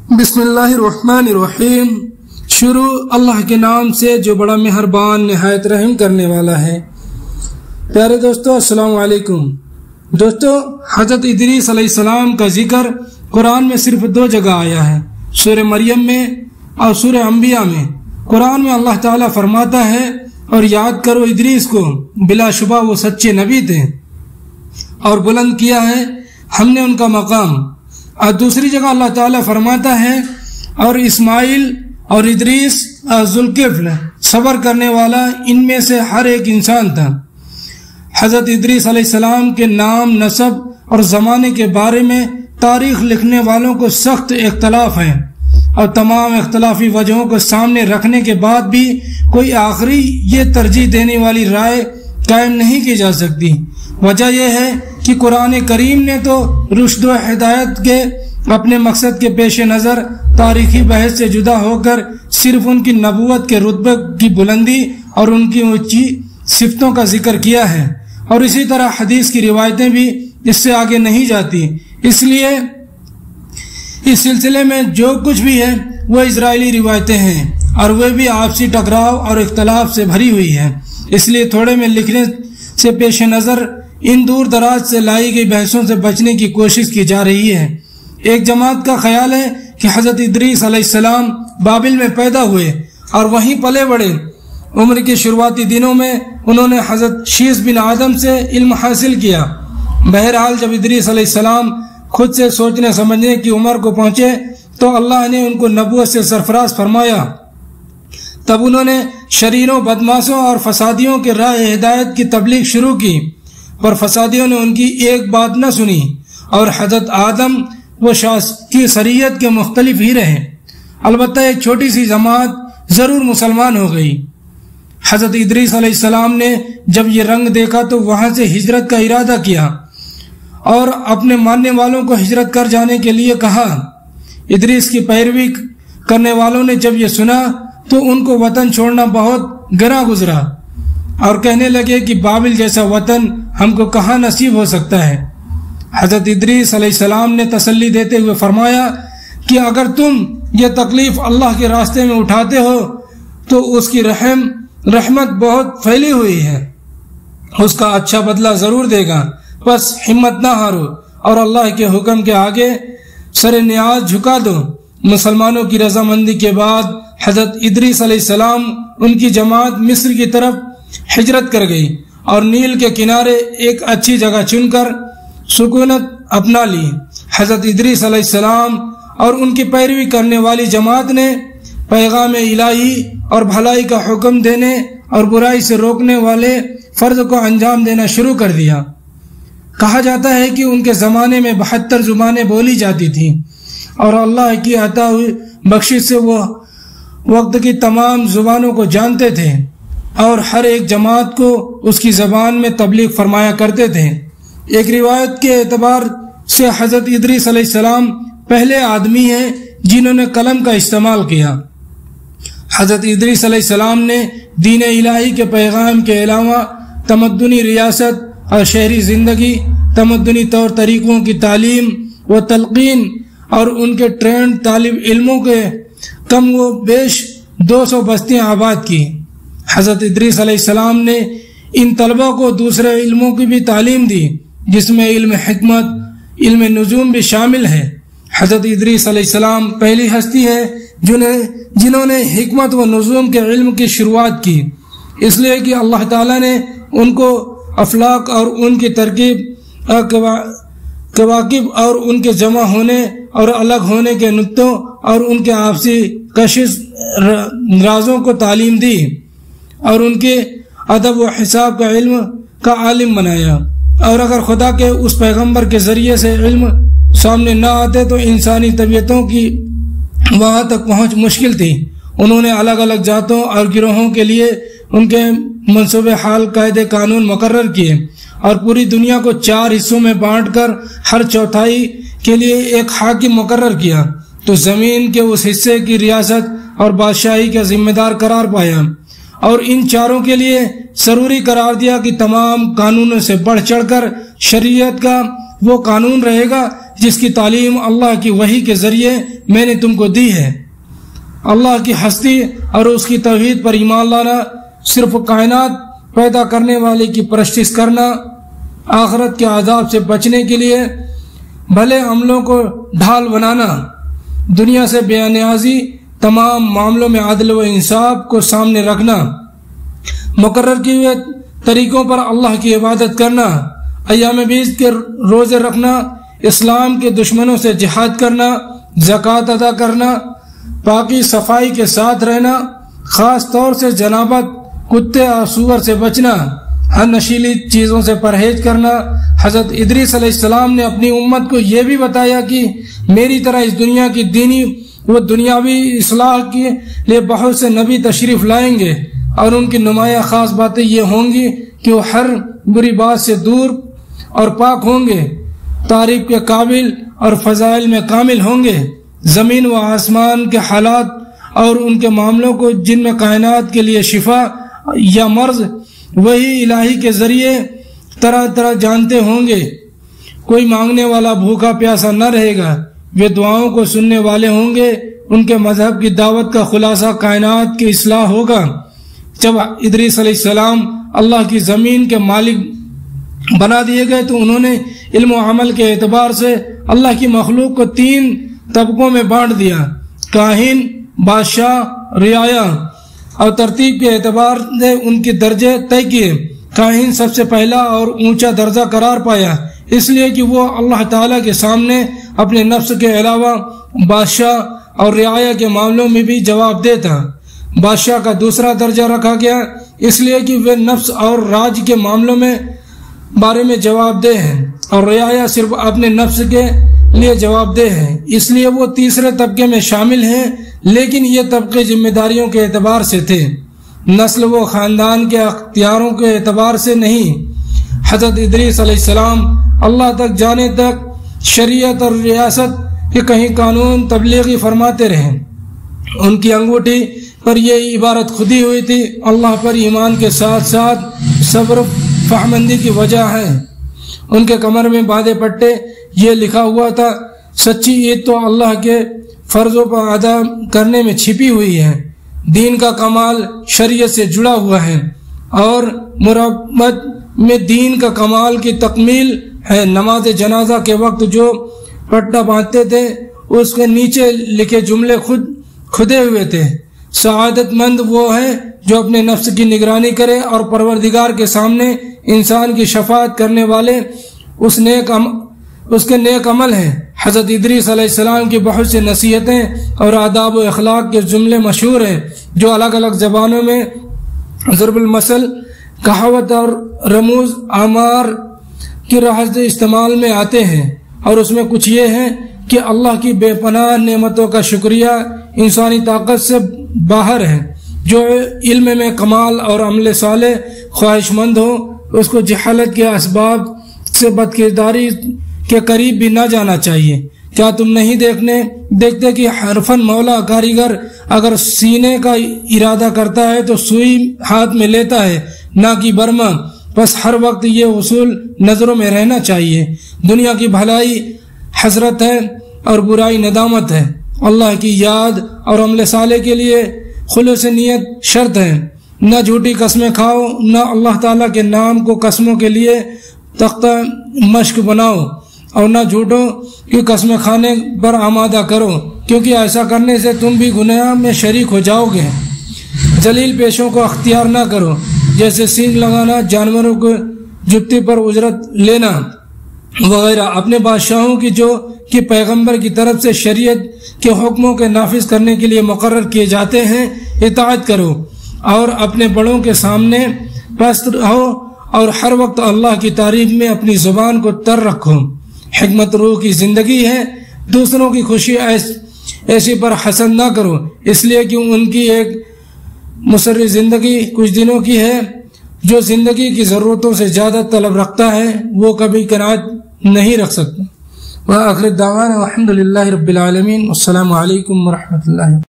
بسم اللہ الرحمن الرحیم۔ شروع اللہ کے نام سے جو بڑا مہربان نہایت رحم کرنے والا ہے۔ پیارے دوستو، السلام علیکم۔ دوستو، حضرت ادریس علیہ السلام کا ذکر قرآن میں صرف 2 جگہ آیا ہے، سورہ مریم میں اور سورہ انبیاء میں۔ قرآن میں اللہ تعالیٰ فرماتا ہے، اور یاد کرو ادریس کو، بلا شبہ وہ سچے نبی تھے اور بلند کیا ہے ہم نے ان کا مقام۔ اور دوسری جگہ اللہ تعالیٰ فرماتا ہے، اور اسماعیل اور ادریس اور ذوالکفل صبر کرنے والا ان میں سے ہر ایک انسان تھا۔ حضرت ادریس علیہ السلام کے نام، نسب اور زمانے کے بارے میں تاریخ لکھنے والوں کو سخت اختلاف ہے، اور تمام اختلافی وجہوں کو سامنے رکھنے کے بعد بھی کوئی آخری یہ ترجیح دینے والی رائے قائم نہیں کی جا سکتی۔ وجہ یہ ہے کہ قرآن کریم نے تو رشد و ہدایت کے اپنے مقصد کے پیش نظر تاریخی بحث سے جدا ہو کر صرف ان کی نبوت کے رتبے کی بلندی اور ان کی اونچی صفتوں کا ذکر کیا ہے، اور اسی طرح حدیث کی روایتیں بھی اس سے آگے نہیں جاتی۔ اس لیے اس سلسلے میں جو کچھ بھی ہے وہ اسرائیلی روایتیں ہیں، اور وہ بھی آپسی ٹکراؤ اور اختلاف سے بھری ہوئی ہے۔ اس لیے تھوڑے میں لکھنے سے پیش نظر ان دور دراز سے لائی گئی بحثوں سے بچنے کی کوشش کی جا رہی ہے۔ ایک جماعت کا خیال ہے کہ حضرت ادریس علیہ السلام بابل میں پیدا ہوئے اور وہیں پلے بڑھے۔ عمر کے شروعاتی دنوں میں انہوں نے حضرت شیث بن آدم سے علم حاصل کیا۔ بہرحال جب ادریس علیہ السلام خود سے سوچنے سمجھنے کی عمر کو پہنچے تو اللہ نے ان کو نبوت سے سرفراز فرمایا۔ تب انہوں نے شریروں، بدماشوں اور فسادیوں کے راہ ہدایت کی تبلیغ شروع کی، پر فسادیوں نے ان کی ایک بات نہ سنی، اور حضرت آدم وہ کی شریعت کے مختلف ہی رہے۔ البتہ ایک چھوٹی سی جماعت ضرور مسلمان ہو گئی۔ حضرت ادریس علیہ السلام نے جب یہ رنگ دیکھا تو وہاں سے ہجرت کا ارادہ کیا اور اپنے ماننے والوں کو ہجرت کر جانے کے لیے کہا۔ ادریس کی پیروی کرنے والوں نے جب یہ سنا تو ان کو وطن چھوڑنا بہت گراں گزرا، اور کہنے لگے کہ بابل جیسا وطن ہم کو کہاں نصیب ہو سکتا ہے۔ حضرت ادریس علیہ السلام نے تسلی دیتے ہوئے فرمایا کہ اگر تم یہ تکلیف اللہ کے راستے میں اٹھاتے ہو تو اس کی رحمت بہت پھیلی ہوئی ہے، اس کا اچھا بدلہ ضرور دے گا۔ بس ہمت نہ ہارو اور اللہ کے حکم کے آگے سر نیاز جھکا دو۔ مسلمانوں کی رضامندی کے بعد حضرت ادریس علیہ السلام ان کی جماعت مصر کی طرف ہجرت کر گئی اور نیل کے کنارے ایک اچھی جگہ چن کر سکونت اپنا لی۔ حضرت ادریس علیہ السلام اور ان کی پیروی کرنے والی جماعت نے پیغام الہی اور بھلائی کا حکم دینے اور برائی سے روکنے والے فرض کو انجام دینا شروع کر دیا۔ کہا جاتا ہے کہ ان کے زمانے میں 72 زبانیں بولی جاتی تھیں، اور اللہ کی عطا ہوئی بخشش سے وہ وقت کی تمام زبانوں کو جانتے تھے اور ہر ایک جماعت کو اس کی زبان میں تبلیغ فرمایا کرتے تھے۔ ایک روایت کے اعتبار سے حضرت ادریس علیہ السلام پہلے آدمی ہیں جنہوں نے قلم کا استعمال کیا۔ حضرت ادریس علیہ السلام نے دین الہی کے پیغام کے علاوہ تمدنی ریاست اور شہری زندگی، تمدنی طور طریقوں کی تعلیم و تلقین اور ان کے ٹرینڈ طالب علموں کے کم و بیش 200 بستیاں آباد کی۔ حضرت ادریس علیہ السلام نے ان طلبہ کو دوسرے علموں کی بھی تعلیم دی، جس میں علم حکمت، علم نجوم بھی شامل ہے۔ حضرت ادریس علیہ السلام پہلی ہستی ہے جنہوں نے حکمت و نجوم کے علم کی شروعات کی، اس لیے کہ اللہ تعالیٰ نے ان کو افلاک اور ان کی ترکیب، کواکب اور ان کے جمع ہونے اور الگ ہونے کے نقطوں اور ان کے آپسی کشش رازوں کو تعلیم دی، اور ان کے ادب و حساب کا علم کا عالم بنایا۔ اور اگر خدا کے اس پیغمبر کے ذریعے سے علم سامنے نہ آتے تو انسانی طبیعتوں کی وہاں تک پہنچ مشکل تھی۔ انہوں نے الگ الگ ذاتوں اور گروہوں کے لیے ان کے منصوبہ حال قاعدے قانون مقرر کیے، اور پوری دنیا کو 4 حصوں میں بانٹ کر ہر چوتھائی کے لیے ایک حاکم مقرر کیا، تو زمین کے اس حصے کی ریاست اور بادشاہی کا ذمہ دار قرار پایا، اور ان چاروں کے لیے ضروری قرار دیا کہ تمام قانونوں سے بڑھ چڑھ کر شریعت کا وہ قانون رہے گا جس کی تعلیم اللہ کی وحی کے ذریعے میں نے تم کو دی ہے۔ اللہ کی ہستی اور اس کی توحید پر ایمان لانا، صرف کائنات پیدا کرنے والے کی پرستش کرنا، آخرت کے عذاب سے بچنے کے لیے بھلے عملوں کو ڈھال بنانا، دنیا سے بے نیازی، تمام معاملوں میں عدل و انصاف کو سامنے رکھنا، مقرر کیے ہوئے طریقوں پر اللہ کی عبادت کرنا، ایام بیس کے روزے رکھنا، اسلام کے دشمنوں سے جہاد کرنا، زکوٰۃ ادا کرنا، پاکی صفائی کے ساتھ رہنا، خاص طور سے جنابت، کتے اور سور سے بچنا، ہر نشیلی چیزوں سے پرہیز کرنا۔ حضرت ادریس علیہ السلام نے اپنی امت کو یہ بھی بتایا کہ میری طرح اس دنیا کی دینی و دنیاوی اصلاح کے لیے بہت سے نبی تشریف لائیں گے، اور ان کی نمایاں خاص باتیں یہ ہوں گی کہ وہ ہر بری بات سے دور اور پاک ہوں گے، تعریف کے قابل اور فضائل میں کامل ہوں گے، زمین و آسمان کے حالات اور ان کے معاملوں کو جن میں کائنات کے لیے شفا یا مرض وہی الہی کے ذریعے طرح طرح جانتے ہوں گے۔ کوئی مانگنے والا بھوکا پیاسا نہ رہے گا، وہ دعاؤں کو سننے والے ہوں گے۔ ان کے مذہب کی دعوت کا خلاصہ کائنات کی اصلاح ہوگا۔ جب ادریس علیہ السلام اللہ کی زمین کے مالک بنا دیے گئے تو انہوں نے علم و عمل کے اعتبار سے اللہ کی مخلوق کو 3 طبقوں میں بانٹ دیا: کاہن، بادشاہ، رعایا، اور ترتیب کے اعتبار سے ان کے درجے طے کیے۔ کاہن سب سے پہلا اور اونچا درجہ قرار پایا، اس لیے کہ وہ اللہ تعالیٰ کے سامنے اپنے نفس کے علاوہ بادشاہ اور رعایا کے معاملوں میں بھی جواب دہ تھا۔ بادشاہ کا دوسرا درجہ رکھا گیا اس لیے کہ وہ نفس اور راج کے معاملوں میں بارے میں جواب دہ ہیں، اور رعایا صرف اپنے نفس کے لیے جواب دہ ہیں، اس لیے وہ تیسرے طبقے میں شامل ہیں۔ لیکن یہ طبقے ذمہ داریوں کے اعتبار سے تھے، نسل و خاندان کے اختیاروں کے اعتبار سے نہیں۔ حضرت ادریس علیہ السلام اللہ تک جانے تک شریعت اور ریاست کے کہیں قانون تبلیغی فرماتے رہے۔ ان کی انگوٹھی پر یہ عبارت خودی ہوئی تھی: اللہ پر ایمان کے ساتھ ساتھ صبر و فہمندی کی وجہ ہے۔ ان کے کمر میں باندھے پٹے یہ لکھا ہوا تھا: سچی عید تو اللہ کے فرضوں پر ادا کرنے میں چھپی ہوئی ہے، دین کا کمال شریعت سے جڑا ہوا ہے، اور مربت میں دین کا کمال کی تکمیل ہے۔ نماز جنازہ کے وقت جو پٹا باندھتے تھے اس کے نیچے لکھے جملے کھدے ہوئے تھے: سعادت مند وہ ہے جو اپنے نفس کی نگرانی کرے اور پروردگار کے سامنے انسان کی شفاعت کرنے والے اس کے نیک عمل ہیں۔ حضرت ادریس علیہ السلام کی بہت سی نصیحتیں اور آداب و اخلاق کے جملے مشہور ہیں جو الگ الگ زبانوں میں ضرب المثل، کہاوت اور رموز آمار کی راہ سے استعمال میں آتے ہیں، اور اس میں کچھ یہ ہیں کہ اللہ کی بے پناہ نعمتوں کا شکریہ انسانی طاقت سے باہر ہے۔ جو علم میں کمال اور عمل صالح خواہش مند ہو اس کو جہالت کے اسباب سے بدکرداری کے قریب بھی نہ جانا چاہیے۔ کیا تم نہیں دیکھتے کہ حرفن مولا کاریگر اگر سینے کا ارادہ کرتا ہے تو سوئی ہاتھ میں لیتا ہے، نہ کہ برما۔ بس ہر وقت یہ اصول نظروں میں رہنا چاہیے: دنیا کی بھلائی حسرت ہے اور برائی ندامت ہے، اللہ کی یاد اور عمل صالح کے لیے خلوص نیت شرط ہے۔ نہ جھوٹی قسمیں کھاؤ، نہ اللہ تعالیٰ کے نام کو قسموں کے لیے تختہ مشق بناؤ، اور نہ جھوٹوں کی قسمیں کھانے پر آمادہ کرو، کیونکہ ایسا کرنے سے تم بھی گناہ میں شریک ہو جاؤ گے۔ ذلیل پیشوں کو اختیار نہ کرو، جیسے سینگ لگانا، جانوروں کو جتی پر اجرت لینا وغیرہ۔ اپنے بادشاہوں کی جو کہ پیغمبر کی طرف سے شریعت کے حکموں کے نافذ کرنے کے لیے مقرر کیے جاتے ہیں اطاعت کرو، اور اپنے بڑوں کے سامنے پست رہو، اور ہر وقت اللہ کی تعریف میں اپنی زبان کو تر رکھو۔ حکمت روح کی زندگی ہے، دوسروں کی خوشی ایسی پر حسد نہ کرو، اس لیے کہ ان کی ایک مسری زندگی کچھ دنوں کی ہے۔ جو زندگی کی ضرورتوں سے زیادہ طلب رکھتا ہے وہ کبھی قناعت نہیں رکھ سکتا۔ وآخر دعوانا الحمد للہ رب العالمین، والسلام علیکم ورحمۃ اللہ۔